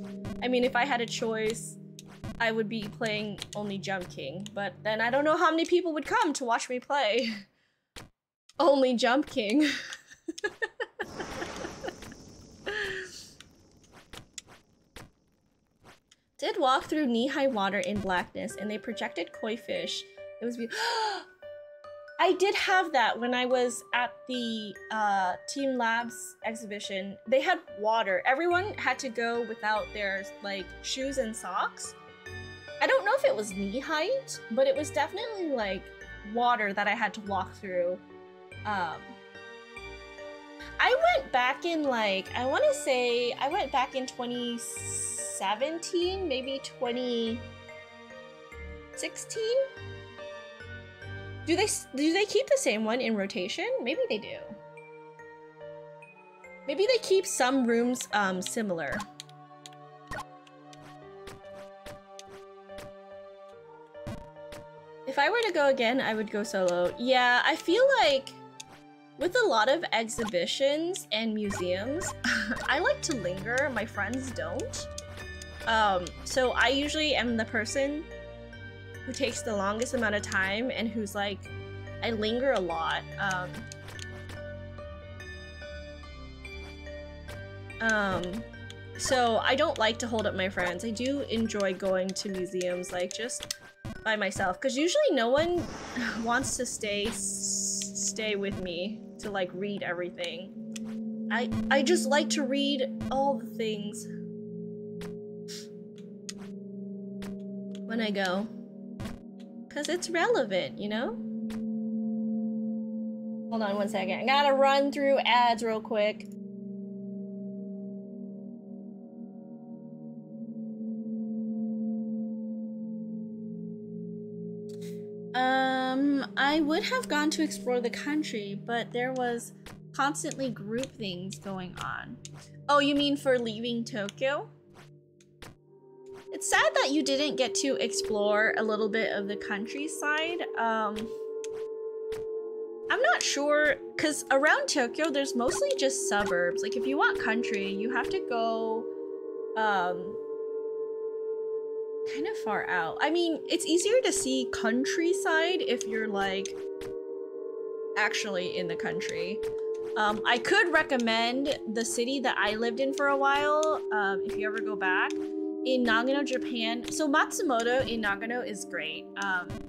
I mean, if I had a choice, I would be playing only Jump King, but then I don't know how many people would come to watch me play only Jump King. Did walk through knee-high water in blackness and they projected koi fish. It was beautiful. I did have that when I was at the Team Labs exhibition. They had water. Everyone had to go without their like shoes and socks. I don't know if it was knee height, but it was definitely like water that I had to walk through. I went back in like, I want to say I went back in 2017, maybe 2016. Do they keep the same one in rotation? Maybe they do. Maybe they keep some rooms similar. If I were to go again, I would go solo. Yeah, I feel like with a lot of exhibitions and museums, I like to linger. My friends don't. So I usually am the person who takes the longest amount of time and who's like, I linger a lot. So I don't like to hold up my friends. I do enjoy going to museums like just by myself because usually no one wants to stay with me to like read everything. I just like to read all the things when I go. Because it's relevant, you know? Hold on one second. I gotta run through ads real quick. I would have gone to explore the country, but there was constantly group things going on. Oh, you mean for leaving Tokyo? It's sad that you didn't get to explore a little bit of the countryside. I'm not sure, because around Tokyo, there's mostly just suburbs. Like, if you want country, you have to go, kind of far out. I mean, it's easier to see countryside if you're, like, actually in the country. I could recommend the city that I lived in for a while, if you ever go back. In Nagano, Japan. So Matsumoto in Nagano is great.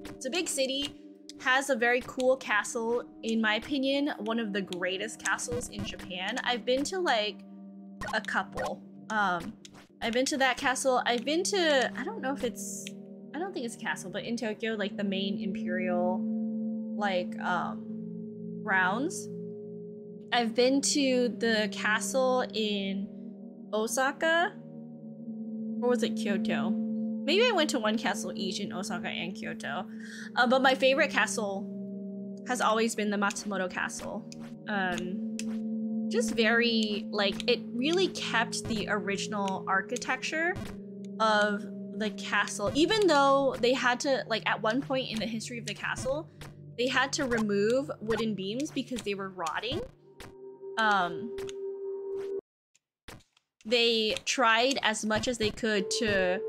It's a big city, has a very cool castle, in my opinion, one of the greatest castles in Japan. I've been to like a couple. I've been to that castle. I've been to, I don't think it's a castle, but in Tokyo, like the main imperial like grounds. I've been to the castle in Osaka. Or was it Kyoto? Maybe I went to one castle each in Osaka and Kyoto. But my favorite castle has always been the Matsumoto Castle. just very, like, it really kept the original architecture of the castle, even though they had to, like, at one point in the history of the castle, they had to remove wooden beams because they were rotting. They tried as much as they could to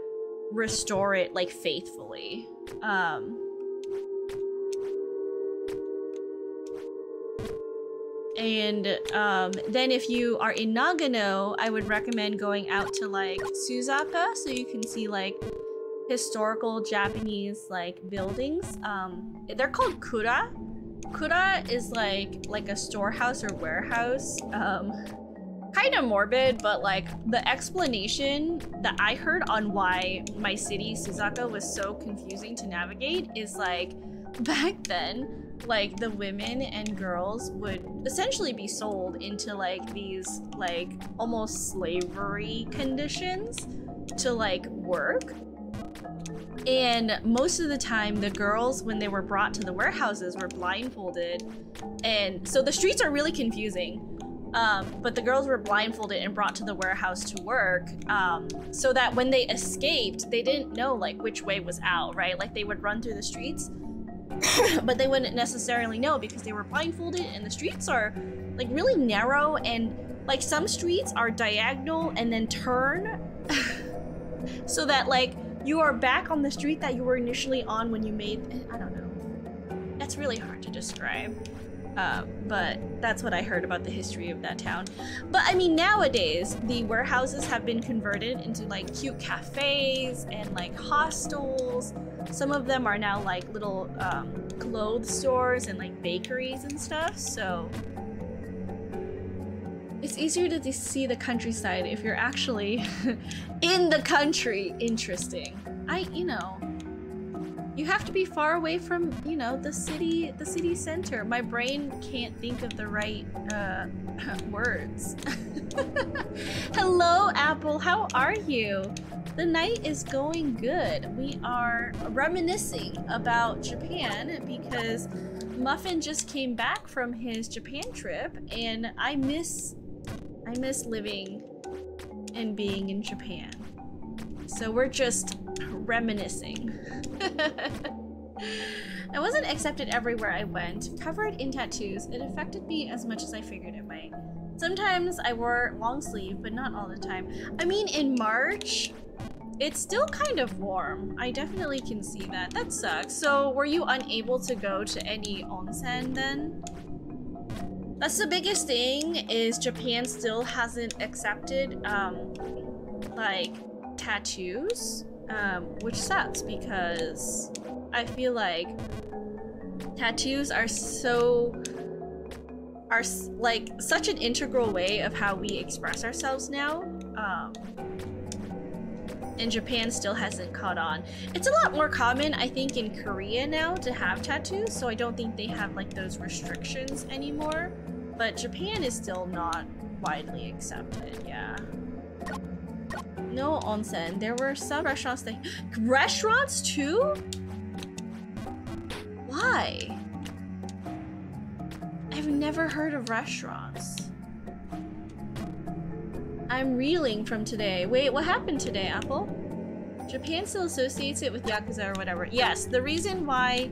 restore it, like, faithfully. And then if you are in Nagano, I would recommend going out to, like, Suzaka, so you can see, like, historical Japanese, like, buildings. They're called kura. Kura is like a storehouse or warehouse. Kind of morbid, but, like, the explanation that I heard on why my city, Suzaka, was so confusing to navigate is, like, back then, like, the women and girls would essentially be sold into, like, these, like, almost slavery conditions to, like, work. And most of the time, the girls, when they were brought to the warehouses, were blindfolded. And so the streets are really confusing. But the girls were blindfolded and brought to the warehouse to work, so that when they escaped, they didn't know, like, which way was out, right? Like, they would run through the streets, but they wouldn't necessarily know because they were blindfolded, and the streets are, like, really narrow, and, like, some streets are diagonal and then turn so that, like, you are back on the street that you were initially on when you made, I don't know. That's really hard to describe. But that's what I heard about the history of that town. But I mean, nowadays, the warehouses have been converted into, like, cute cafes and, like, hostels. Some of them are now, like, little clothes stores and, like, bakeries and stuff, so it's easier to see the countryside if you're actually in the country. Interesting. You know, you have to be far away from, you know, the city center. My brain can't think of the right words. Hello, Apple. How are you? The night is going good. We are reminiscing about Japan because Muffin just came back from his Japan trip, and I miss living and being in Japan. So we're just reminiscing. I wasn't accepted everywhere I went. Covered in tattoos, it affected me as much as I figured it might. Sometimes I wore long sleeve, but not all the time. I mean, in March, it's still kind of warm. I definitely can see that. That sucks. So were you unable to go to any onsen then? That's the biggest thing, is Japan still hasn't accepted, like, tattoos, which sucks because I feel like tattoos are like such an integral way of how we express ourselves now, and Japan still hasn't caught on. It's a lot more common, I think, in Korea now to have tattoos, so I don't think they have, like, those restrictions anymore, but Japan is still not widely accepted. Yeah. No onsen. There were some restaurants that— Restaurants too? Why? I've never heard of restaurants. I'm reeling from today. Wait, what happened today, Apple? Japan still associates it with Yakuza or whatever. Yes, the reason why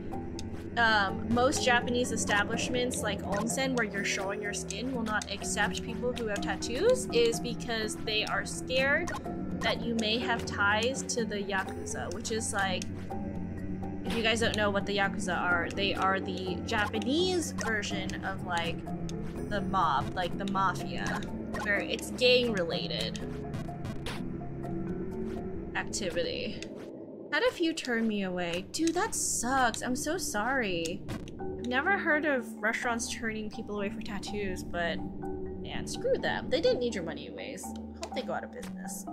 most Japanese establishments like onsen, where you're showing your skin, will not accept people who have tattoos is because they are scared that you may have ties to the Yakuza, which is, like, if you guys don't know what the Yakuza are, they are the Japanese version of, like, the mob, like the mafia, where it's gang related activity. Had a few turn me away. Dude, that sucks. I'm so sorry. I've never heard of restaurants turning people away for tattoos, but man, screw them. They didn't need your money anyways. Hope they go out of business.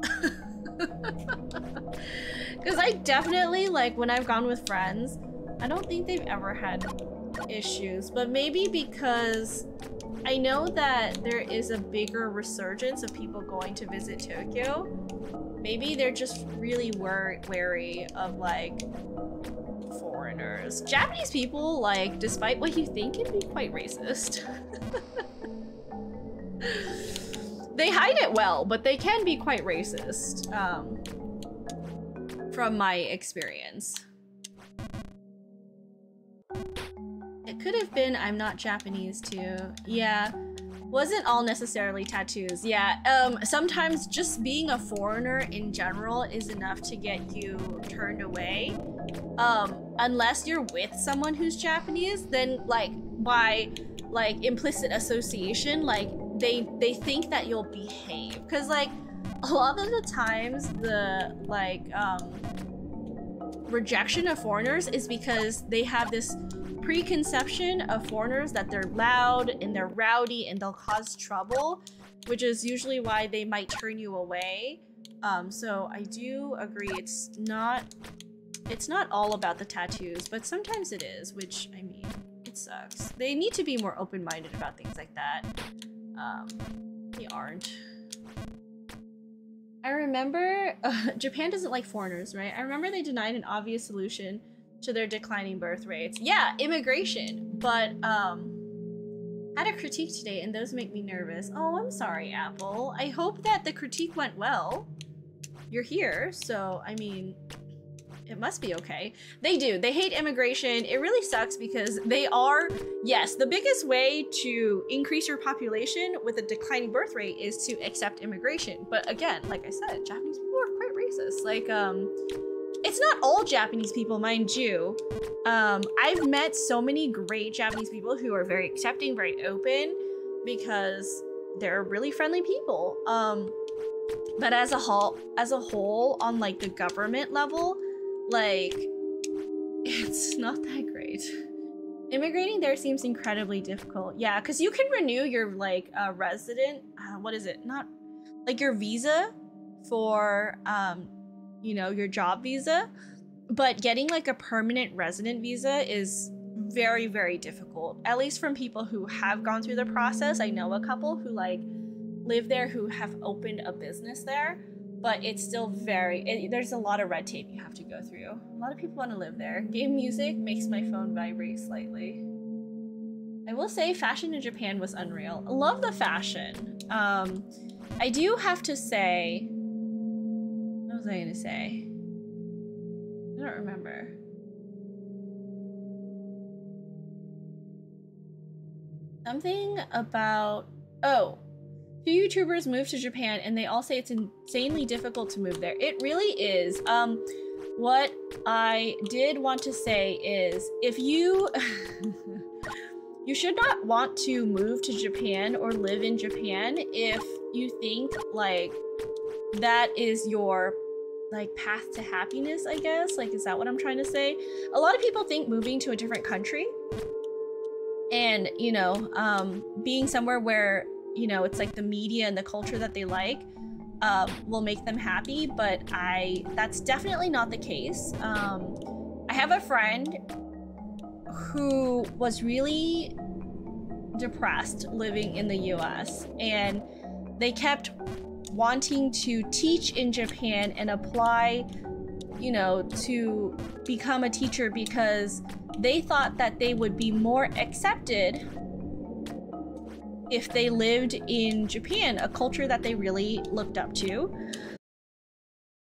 Because I definitely, like, when I've gone with friends, I don't think they've ever had issues, but maybe because I know that there is a bigger resurgence of people going to visit Tokyo. Maybe they're just really wary of, like, foreigners. Japanese people, like, despite what you think, can be quite racist. They hide it well, but they can be quite racist, from my experience. It could have been I'm not Japanese too. Yeah, wasn't all necessarily tattoos. Yeah, sometimes just being a foreigner in general is enough to get you turned away. Unless you're with someone who's Japanese, then like by like implicit association, like they think that you'll behave. Cause like a lot of the times the like rejection of foreigners is because they have this preconception of foreigners that they're loud and they're rowdy and they'll cause trouble, which is usually why they might turn you away. So I do agree it's not all about the tattoos, but sometimes it is, which I mean, it sucks. They need to be more open-minded about things like that. They aren't. I remember Japan doesn't like foreigners, right? I remember they denied an obvious solution to their declining birth rates. Yeah, immigration, but had a critique today and those make me nervous. Oh, I'm sorry, Apple. I hope that the critique went well. You're here, so I mean, it must be okay. They do. They hate immigration. It really sucks because they are, yes, the biggest way to increase your population with a declining birth rate is to accept immigration. But again, like I said, Japanese people are quite racist. Like, it's not all Japanese people, mind you. I've met so many great Japanese people who are very accepting, very open, because they're really friendly people. But as a whole, on like the government level, like, it's not that great. Immigrating there seems incredibly difficult. Yeah, because you can renew your like resident, what is it? Not like your visa for you know, your job visa, but getting like a permanent resident visa is very, very difficult. At least from people who have gone through the process. I know a couple who like live there who have opened a business there, but it's still there's a lot of red tape you have to go through. A lot of people want to live there. Game music makes my phone vibrate slightly. I will say fashion in Japan was unreal. I love the fashion. I do have to say, what was I gonna say? I don't remember. Something about, oh, few YouTubers moved to Japan and they all say it's insanely difficult to move there. It really is. What I did want to say is if you you should not want to move to Japan or live in Japan if you think like that is your like path to happiness, I guess. Like, is that what I'm trying to say? A lot of people think moving to a different country and, you know, being somewhere where, you know, it's like the media and the culture that they like will make them happy, but that's definitely not the case. I have a friend who was really depressed living in the US, and they kept wanting to teach in Japan and apply, you know, to become a teacher because they thought that they would be more accepted if they lived in Japan, a culture that they really looked up to.